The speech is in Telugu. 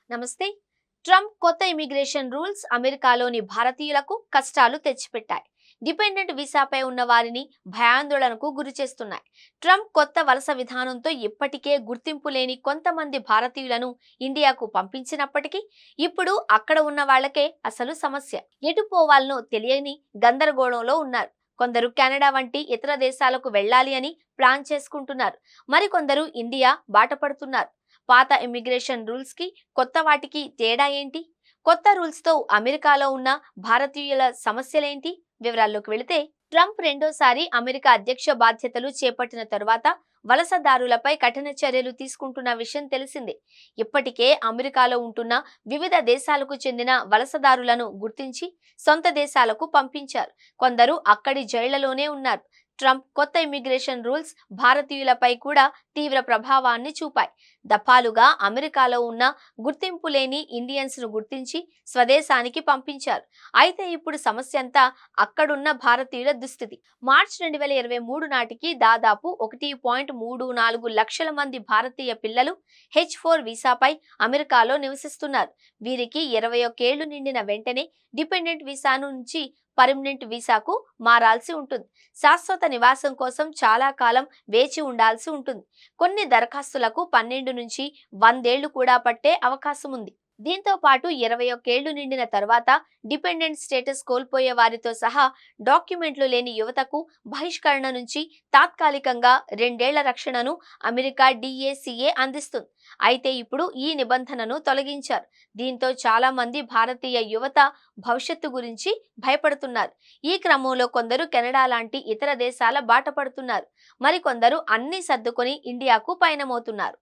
నమస్తే. ట్రంప్ కొత్త ఇమిగ్రేషన్ రూల్స్ అమెరికాలోని భారతీయులకు కష్టాలు తెచ్చిపెట్టాయి. డిపెండెంట్ వీసాపై ఉన్న వారిని భయాందోళనకు గురిచేస్తున్నాయి. ట్రంప్ కొత్త వలస విధానంతో ఇప్పటికే గుర్తింపు లేని కొంతమంది భారతీయులను ఇండియాకు పంపించినప్పటికీ ఇప్పుడు అక్కడ ఉన్న వాళ్లకే అసలు సమస్య. ఎటు పోవాలనో తెలియని గందరగోళంలో ఉన్నారు. కొందరు కెనడా వంటి ఇతర దేశాలకు వెళ్లాలి అని ప్లాన్ చేసుకుంటున్నారు. మరికొందరు ఇండియా బాటపడుతున్నారు. పాత ఇమిగ్రేషన్ రూల్స్ కి కొత్త వాటికి తేడా ఏంటి? కొత్త రూల్స్ తో అమెరికాలో ఉన్న భారతీయుల సమస్యలేంటి? వివరాల్లోకి వెళితే, ట్రంప్ రెండోసారి అమెరికా అధ్యక్ష బాధ్యతలు చేపట్టిన తరువాత వలసదారులపై కఠిన చర్యలు తీసుకుంటున్న విషయం తెలిసిందే. ఇప్పటికే అమెరికాలో ఉంటున్న వివిధ దేశాలకు చెందిన వలసదారులను గుర్తించి సొంత దేశాలకు పంపించారు. కొందరు అక్కడి జైళ్లలోనే ఉన్నారు. ట్రంప్ కొత్త ఇమిగ్రేషన్ రూల్స్ భారతీయులపై కూడా తీవ్ర ప్రభావాన్ని చూపాయి. దఫాలుగా అమెరికాలో ఉన్న గుర్తింపు లేని ఇండియన్స్ ను గుర్తించి స్వదేశానికి పంపించారు. అయితే ఇప్పుడు సమస్య అంతా అక్కడున్న భారతీయుల దుస్థితి. మార్చి 2023 నాటికి దాదాపు 1.34 లక్షల మంది భారతీయ పిల్లలు H4 వీసాపై అమెరికాలో నివసిస్తున్నారు. వీరికి 21 ఏళ్లు నిండిన వెంటనే డిపెండెంట్ వీసా నుంచి పర్మనెంట్ వీసాకు మారాల్సి ఉంటుంది. శాశ్వత నివాసం కోసం చాలా కాలం వేచి ఉండాల్సి ఉంటుంది. కొన్ని దరఖాస్తులకు 12 నుంచి 100 ఏళ్లు కూడా పట్టే అవకాశం ఉంది. దీంతో పాటు 21 ఏళ్లు నిండిన తర్వాత డిపెండెంట్ స్టేటస్ కోల్పోయే వారితో సహా డాక్యుమెంట్లు లేని యువతకు బహిష్కరణ నుంచి తాత్కాలికంగా 2 ఏళ్ల రక్షణను అమెరికా DACA అందిస్తుంది. అయితే ఇప్పుడు ఈ నిబంధనను తొలగించారు. దీంతో చాలా మంది భారతీయ యువత భవిష్యత్తు గురించి భయపడుతున్నారు. ఈ క్రమంలో కొందరు కెనడా లాంటి ఇతర దేశాల బాట పడుతున్నారు. మరికొందరు అన్ని సర్దుకొని ఇండియాకు పయనమవుతున్నారు.